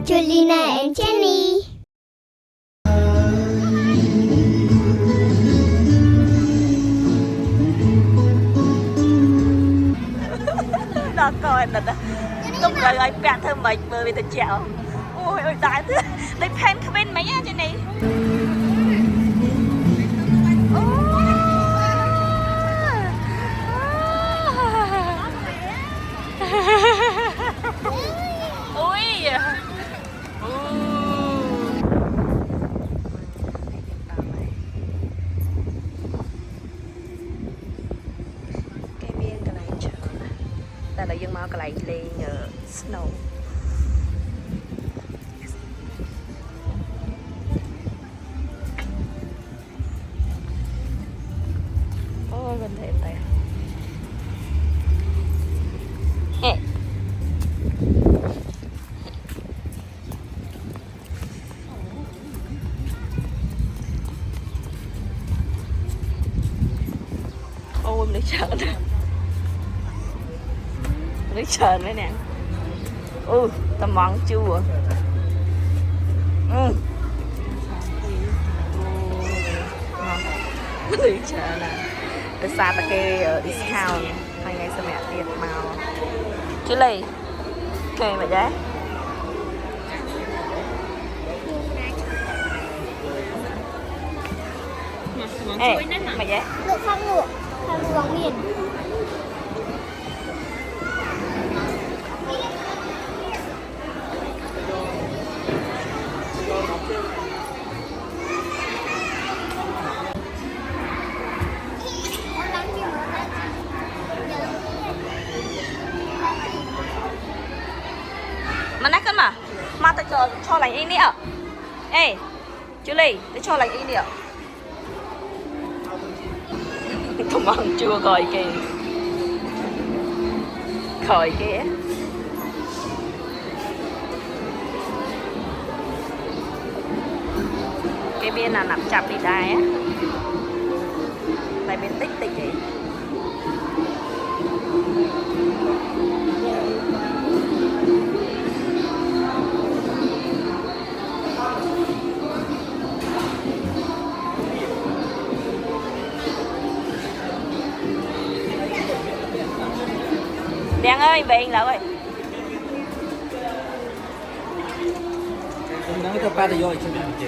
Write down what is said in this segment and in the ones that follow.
Julina and Jenny. Đó coi nè đó. Lúc rồi ơi bạn thơ mệt vừa bị tình chẹo. Ôi ôi tái thế. Đây fan comment mấy á trên này. Ui. Cái biên cái này chờ. Tại là dân mau cái này lên snow. Ôi gần thể tay. Ê. Ôi nước trơn. Nước trơn đấy nè. Tầm món chua. Nước trơn nè. Cái xa ta kê ở discount. Hai ngày sau mẹ tiền màu. Chứ lì. Kê mà giá. Ê, mày giá. Được không ngủ? Không uống miền. Mà nãy cân mà. Mà ta cho lành in đi ạ. Ê, chú Lì, ta cho lành in đi ạ. Tụi mong chua coi kìa. Khỏi kìa. Cái biên là nằm chặt đi đai á. Tại bên tích tích ấy. Đen ơi, về anh lão ơi. Nắng cho ba thì rồi chứ mình chị.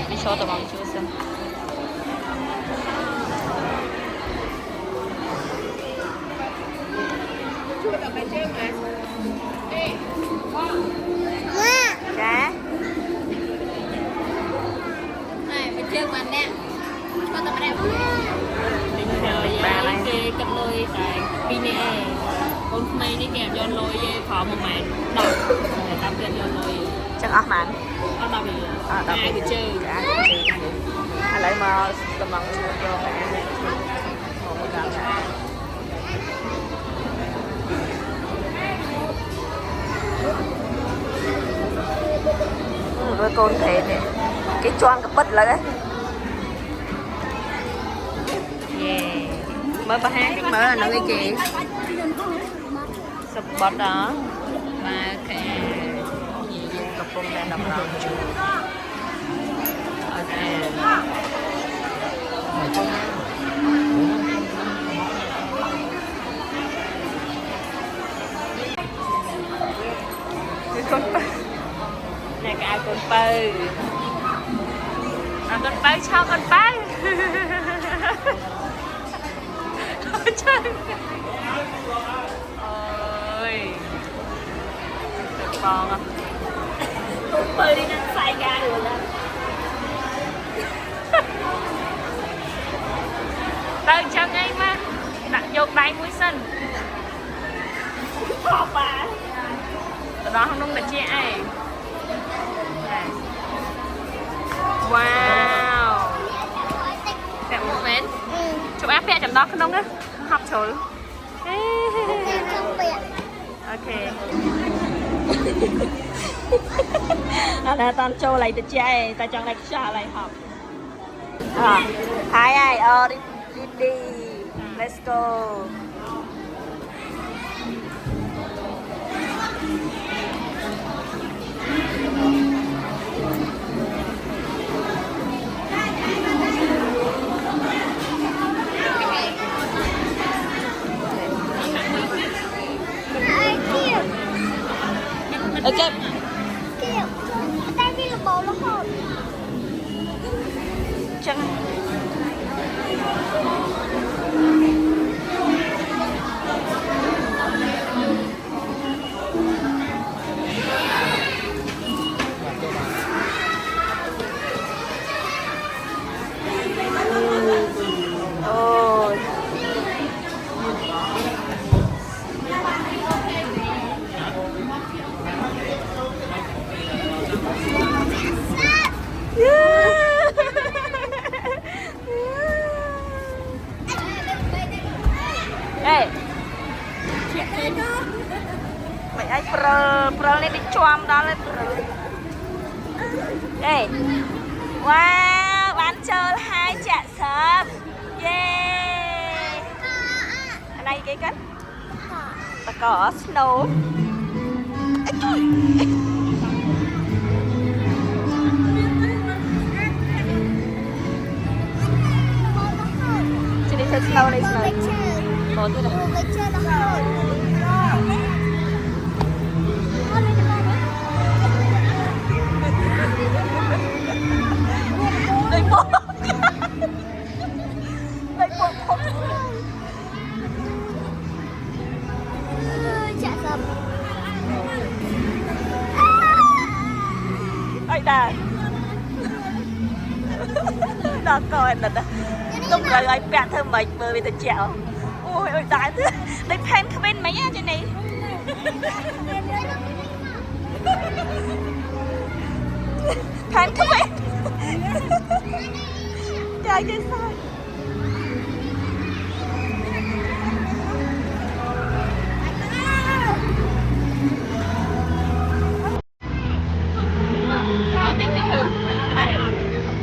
Đi cho tụi mình chưa xem. Cá. Này, mình chơi quán nè. Cho tao đẹp. Bà này cái cặp lôi tại pine con mày đi kèm cho lôi phỏ một mày đọc để tao kèm cho lôi Chắc ớt mà anh. nó đọc thì ai thì chơi Anh lấy mà tụi mình chưa cho mẹ. Một cái gạo. Với con thế này cái choang cái bật lại đấy. Yeah. Mới có hát mới là nó cái chị sập bọt đó mà cái cặp bông đen đập đầu ok. Cái con nè cái con pơ con pơ cho con pơ. Trời ơi con à con pơ đi nó xay ra được đó. Tao cho ngay mà đặt vô tay mũi xanh khó bà đó không đúng là chị ấy. Wow đẹp một vén chụp áp vẽ chấm đó không đúng á học trời. Ok. Là tao cho lại được chơi, tao cho lại trả lại học. Hai ai đi let's go ok Đây đi là bầu lắm rồi. chân ôi ê mày ấy pro lên đi choam đó lên ê wow bán chơi 2 chạ sớm yeah anh này cái cách ta có snow ấy trời chị đi chơi snow đây snow bỏ tôi này đây bỏ đây bỏ Chả sầm. ai đà đó coi là lúc rồi ai bẹt thơm mày bơi về từ chèo ôi ôi đại thế đây pen không bên mấy á trên này pen không bên trời cái sao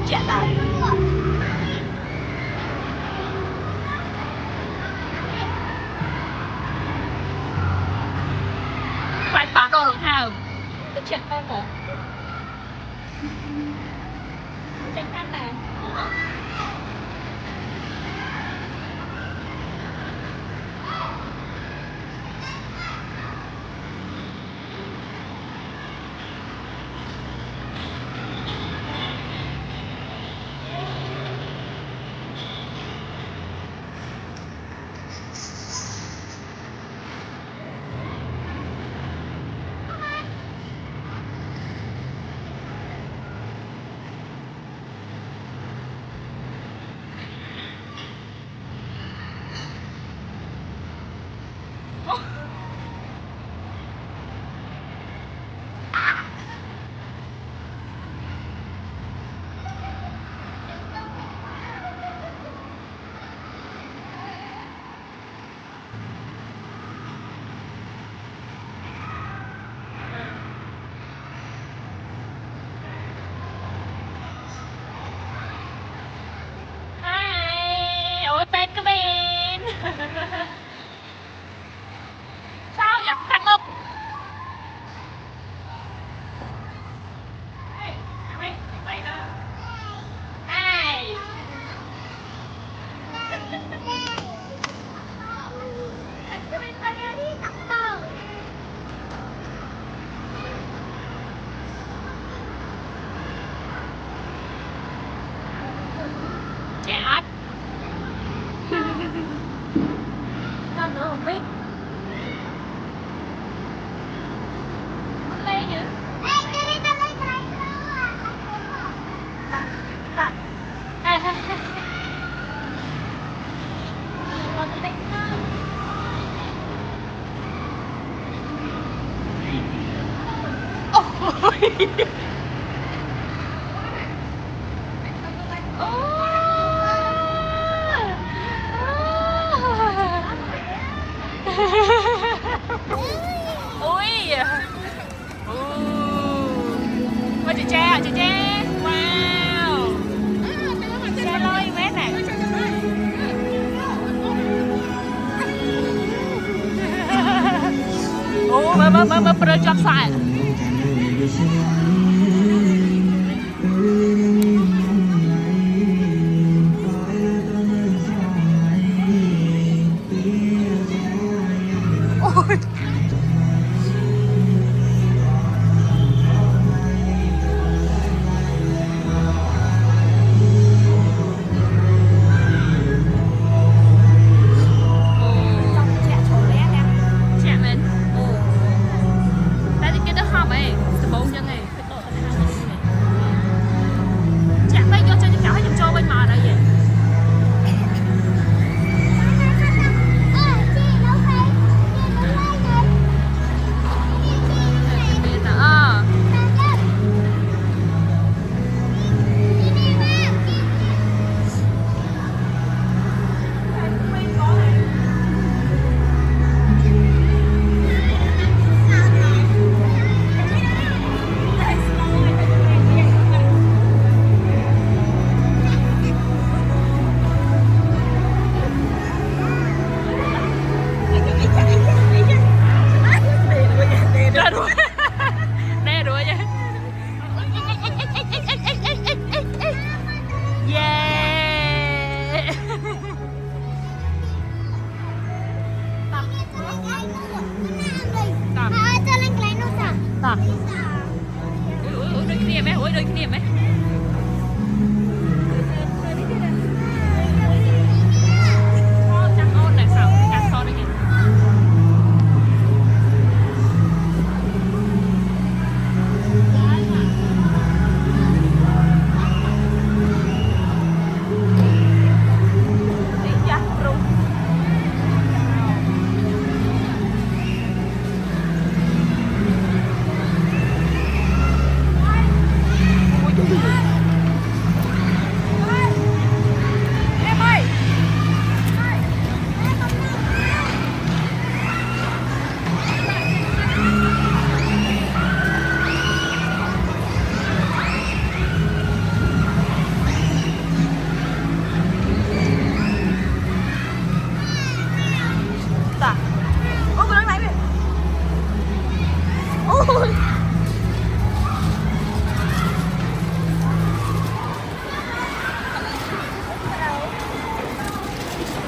chả là phải phá đồ được không? Tôi check em hả? Check em này. Ôi tên của mình sao vậy thằng Ngọc ai chết con nó không biết con lấy nhỉ con tính ui ôi chị Tre wow mơ bơ chọc xoài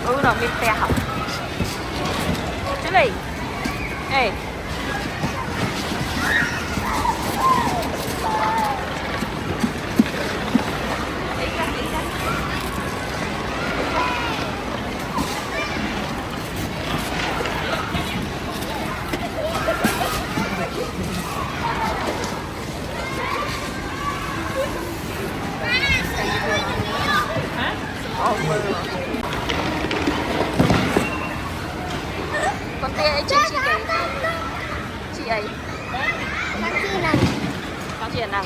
ôi rồi mình tè học chứ này ê con tê ấy chị ấy con chị năng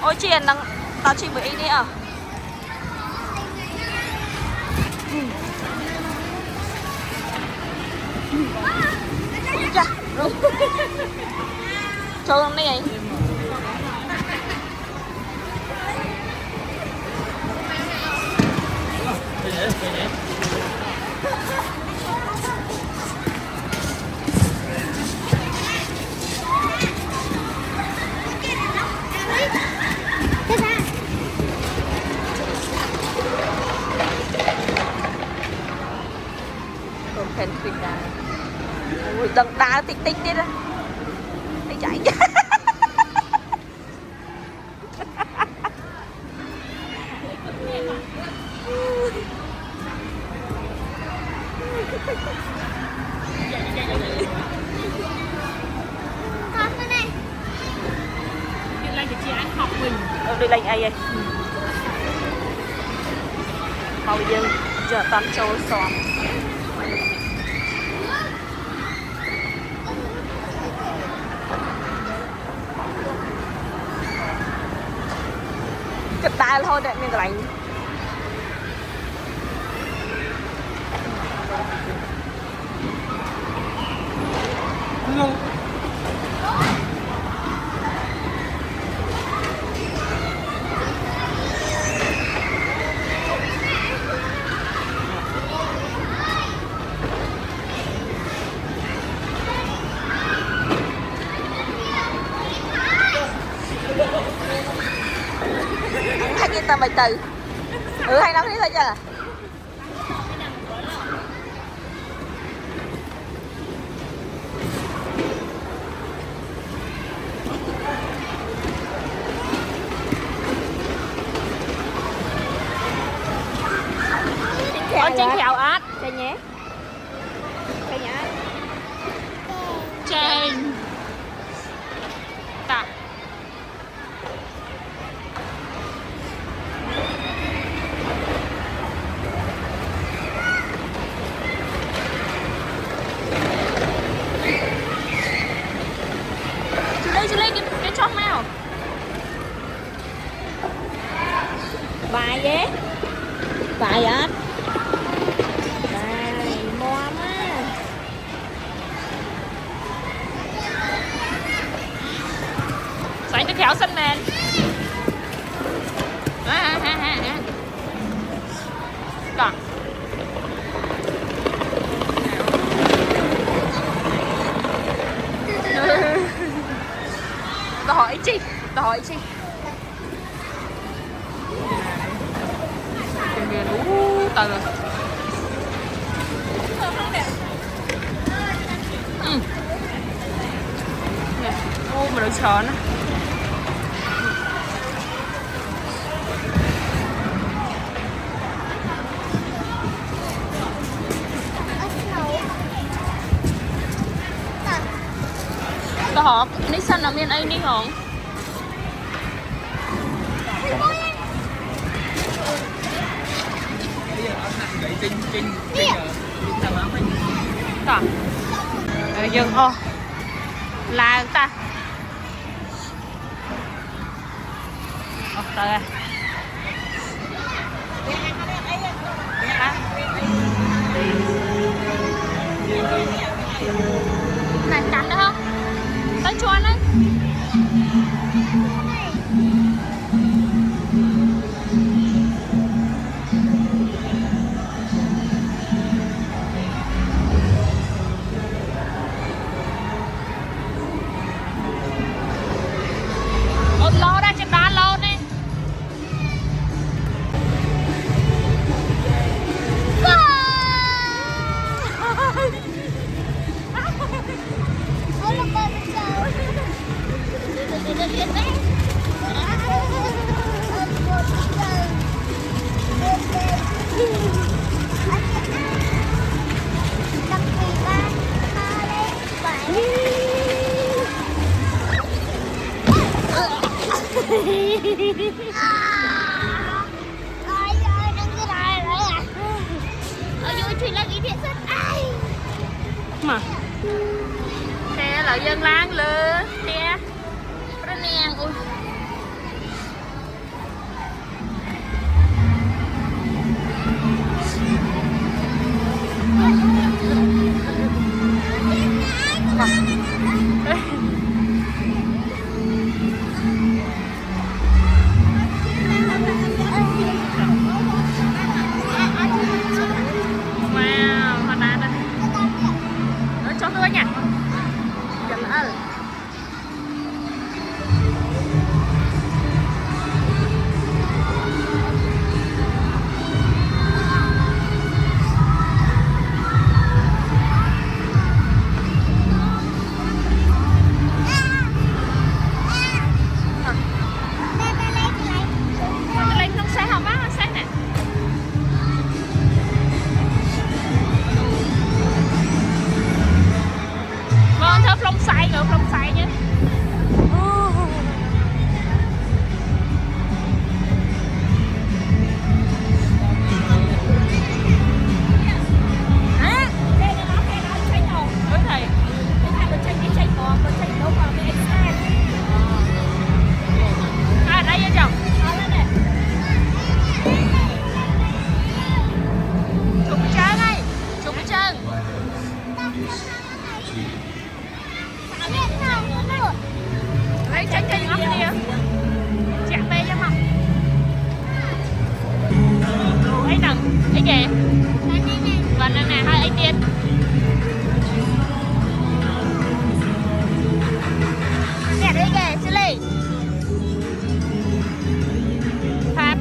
ôi chị năng tao chị với đi à cho con này phèn phèn đá ui đằng đá tích tích đi đó đi chạy đi lên ai vậy màu dương giờ toàn châu xóm chụp tay thôi để mình lạnh kia tao mày từ. Hay nói thế thôi chứ à. Con chanh kẹo át. Chanh nhé. Chanh nhá. Chanh. Ta. Chú đây cái chót nào. Bài ghé. Bài á. Bài ngon á. Xoay cái kẹo xanh nè. Còn. Tao hỏi chi. Kìa đủ từ. Ô mà đợi chờ nó. Tao hỏi Nissan là miền Anh đi không? Cả dừng ô là ta trời ơi này cắn nữa không tới cho anh ấy lo ra trên đá lo đi mà xe là dân láng lơ xe rất nèng ui Không sai nhé. Pháp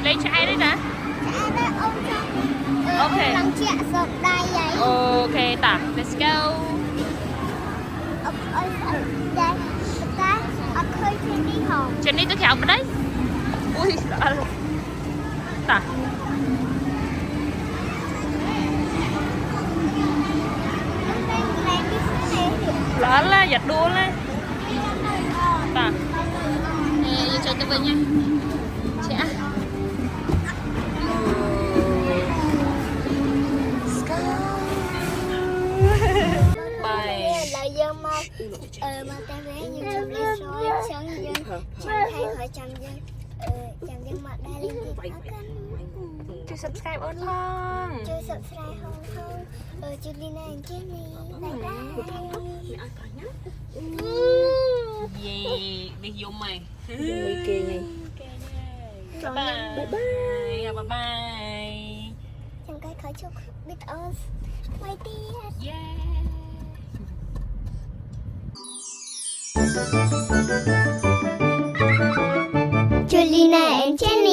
lấy trái đấy nè ok ok ta let's go trên đi tôi khéo bên đấy ui ta lỡ là giật đua lên ta nè giờ chơi tôi về nha sẽ bài là dân mà ta vé như chụp lên rồi xong dân chẳng thay khỏi chồng dân mặt đây lên thì chưa subscribe ơn không chưa subscribe không chưa đi này chứ này gì đi vô mày Người kia nhỉ. bye bye bye bye trong cái khỏi chụp biết ơn quay tiếp yeah Julina and Jenny